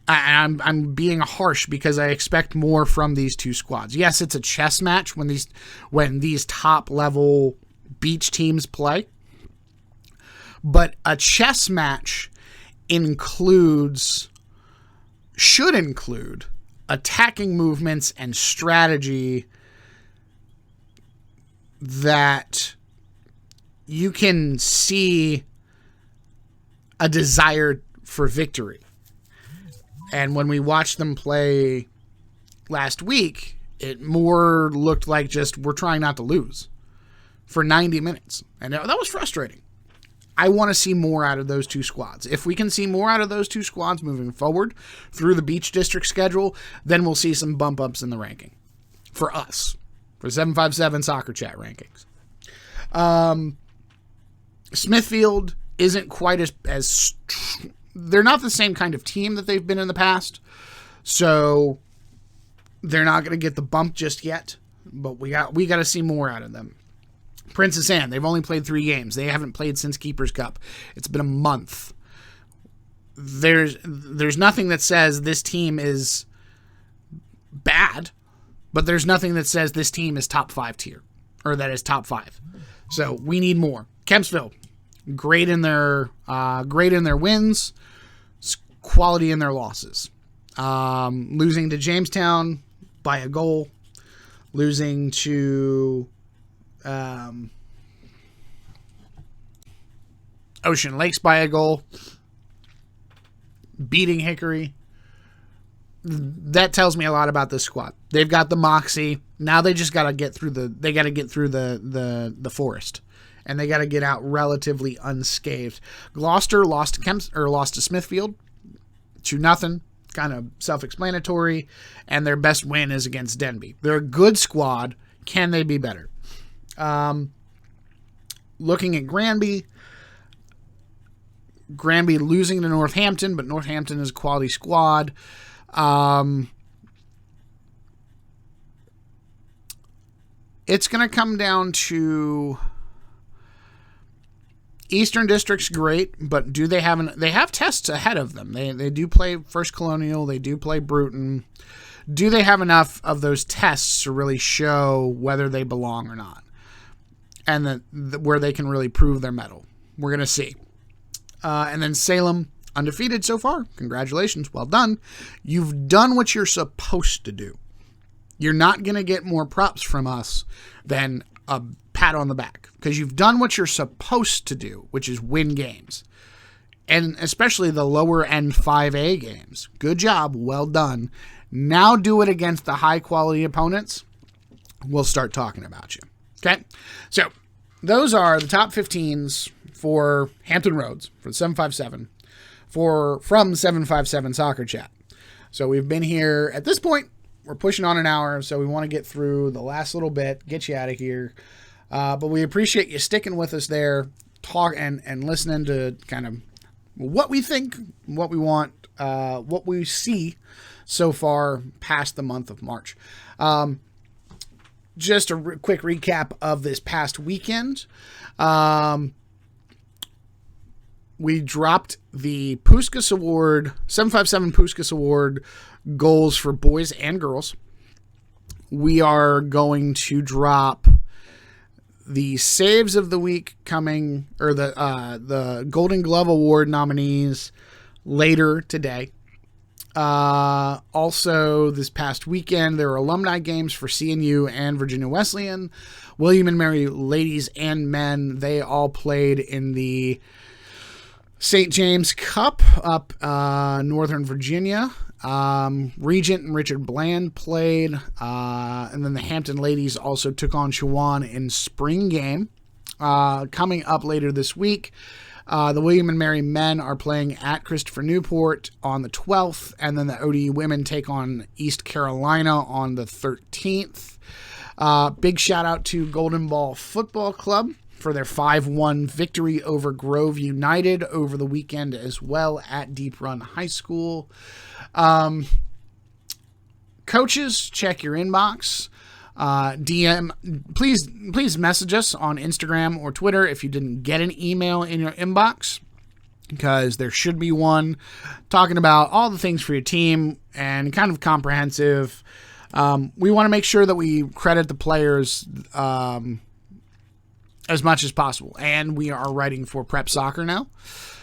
I'm being harsh because I expect more from these two squads. Yes, it's a chess match when these top level beach teams play. But a chess match should include attacking movements and strategy that you can see a desire for victory. And when we watched them play last week, it more looked like just we're trying not to lose for 90 minutes. And that was frustrating. I want to see more out of those two squads. If we can see more out of those two squads moving forward through the Beach District schedule, then we'll see some bump ups in the ranking for us, for 757 Soccer Chat rankings. Smithfield isn't quite as they're not the same kind of team that they've been in the past, so they're not going to get the bump just yet, but we got to see more out of them. Princess Anne, they've only played 3 games. They haven't played since Keepers Cup. It's been a month. There's nothing that says this team is bad, but there's nothing that says this team is top 5 tier, or that is top 5. So we need more. Kempsville, great in their wins, quality in their losses. Losing to Jamestown by a goal, losing to Ocean Lakes by a goal, beating Hickory. That tells me a lot about this squad. They've got the moxie. Now they just got to get through the forest, and they got to get out relatively unscathed. Gloucester lost to Smithfield 2-0. Kind of self-explanatory, and their best win is against Denby. They're a good squad. Can they be better? Looking at Granby losing to Northampton, but Northampton is a quality squad. It's going to come down to Eastern District's great, but do they have tests ahead of them? They do play First Colonial, they do play Bruton. Do they have enough of those tests to really show whether they belong or not? And where they can really prove their mettle. We're going to see. And then Salem, undefeated so far. Congratulations. Well done. You've done what you're supposed to do. You're not going to get more props from us than a pat on the back, because you've done what you're supposed to do, which is win games. And especially the lower end 5A games. Good job. Well done. Now do it against the high quality opponents. We'll start talking about you. Okay? So those are the top 15s for Hampton Roads, for the 757, from 757 Soccer Chat. So we've been here at this point. We're pushing on an hour, so we want to get through the last little bit, get you out of here. But we appreciate you sticking with us there, talk and listening to kind of what we think, what we want, what we see so far past the month of March. Just a quick recap of this past weekend. We dropped the Puskas Award, 757 Puskas Award goals for boys and girls. we are going to drop the saves of the week coming, or the Golden Glove Award nominees later today. Also, this past weekend, there were alumni games for CNU and Virginia Wesleyan. William and Mary ladies and men, they all played in the St. James Cup up Northern Virginia. Regent and Richard Bland played, and then the Hampton ladies also took on Chowan in spring game. Coming up later this week, the William and Mary men are playing at Christopher Newport on the 12th, and then the ODU women take on East Carolina on the 13th. Big shout out to Golden Ball Football Club for their 5-1 victory over Grove United over the weekend, as well at Deep Run High School. Coaches, check your inbox. DM, please message us on Instagram or Twitter if you didn't get an email in your inbox, because there should be one talking about all the things for your team and kind of comprehensive. We want to make sure that we credit the players as much as possible, and we are writing for Prep Soccer now,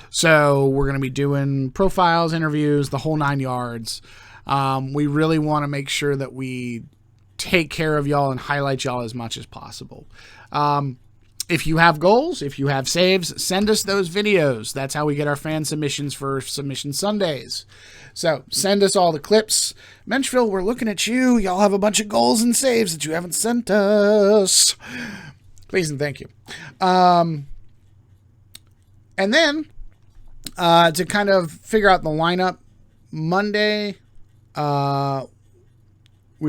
so we're going to be doing profiles, interviews, the whole 9 yards. We really want to make sure that we take care of y'all and highlight y'all as much as possible. If you have goals, if you have saves, send us those videos. That's how we get our fan submissions for Submission Sundays. So send us all the clips. Menchville, we're looking at you. Y'all have a bunch of goals and saves that you haven't sent us. Please and thank you. And then to kind of figure out the lineup, Monday, we're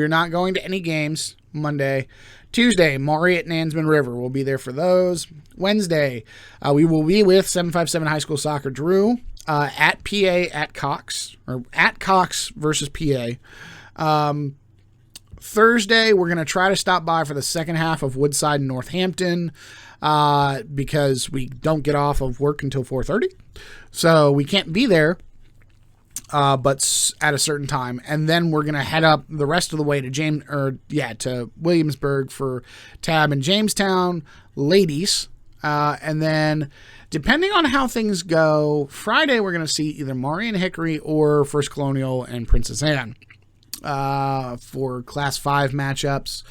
not going to any games Monday. Tuesday, Maury at Nansman River. We'll be there for those. Wednesday, we will be with 757 High School Soccer Drew at PA at Cox, or at Cox versus PA. Thursday, we're going to try to stop by for the second half of Woodside and Northampton because we don't get off of work until 4:30. So we can't be there. But at a certain time, and then we're gonna head up the rest of the way to Williamsburg for Tab and Jamestown ladies, and then depending on how things go, Friday we're gonna see either Maury and Hickory or First Colonial and Princess Anne for Class 5 matchups,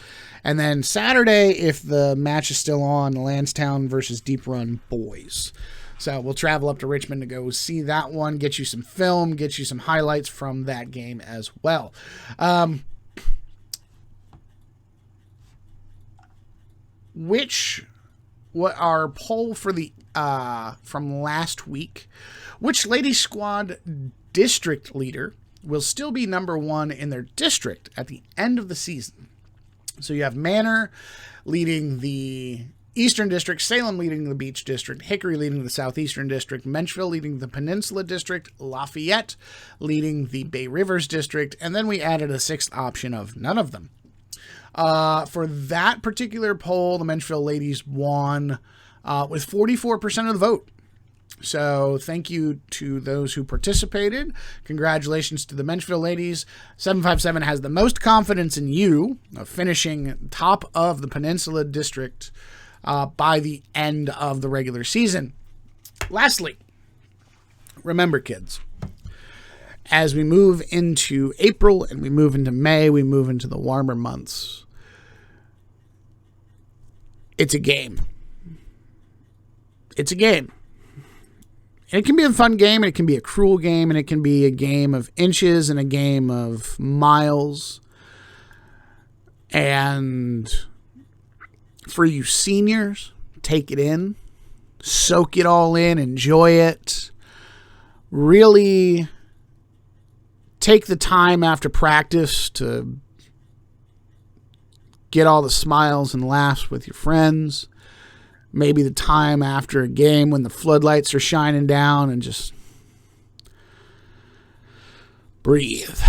and then Saturday, if the match is still on, Lansdowne versus Deep Run boys. So we'll travel up to Richmond to go see that one, get you some film, get you some highlights from that game as well. What our poll for the from last week, which Lady Squad district leader will still be number one in their district at the end of the season? So you have Manor leading the Eastern District, Salem leading the Beach District, Hickory leading the Southeastern District, Menchville leading the Peninsula District, Lafayette leading the Bay Rivers District, and then we added a sixth option of none of them. For that particular poll, the Menchville ladies won with 44% of the vote. So thank you to those who participated. Congratulations to the Menchville ladies. 757 has the most confidence in you of finishing top of the Peninsula District by the end of the regular season. Lastly, remember, kids, as we move into April and we move into May, we move into the warmer months, it's a game. It's a game. And it can be a fun game, and it can be a cruel game, and it can be a game of inches and a game of miles. And for you seniors, take it in, soak it all in, enjoy it. Really take the time after practice to get all the smiles and laughs with your friends. Maybe the time after a game when the floodlights are shining down, and just breathe.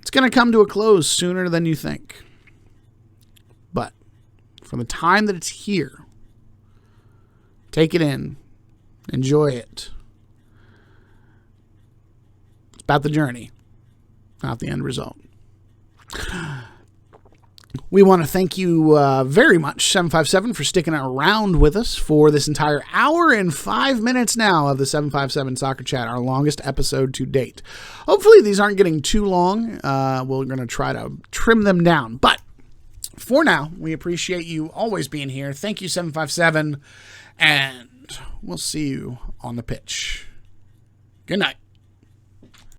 It's going to come to a close sooner than you think. But from the time that it's here, take it in, enjoy it. It's about the journey, not the end result. We want to thank you very much, 757, for sticking around with us for this entire hour and 5 minutes now of the 757 Soccer Chat, our longest episode to date. Hopefully these aren't getting too long. We're going to try to trim them down. But for now, we appreciate you always being here. Thank you, 757, and we'll see you on the pitch. Good night.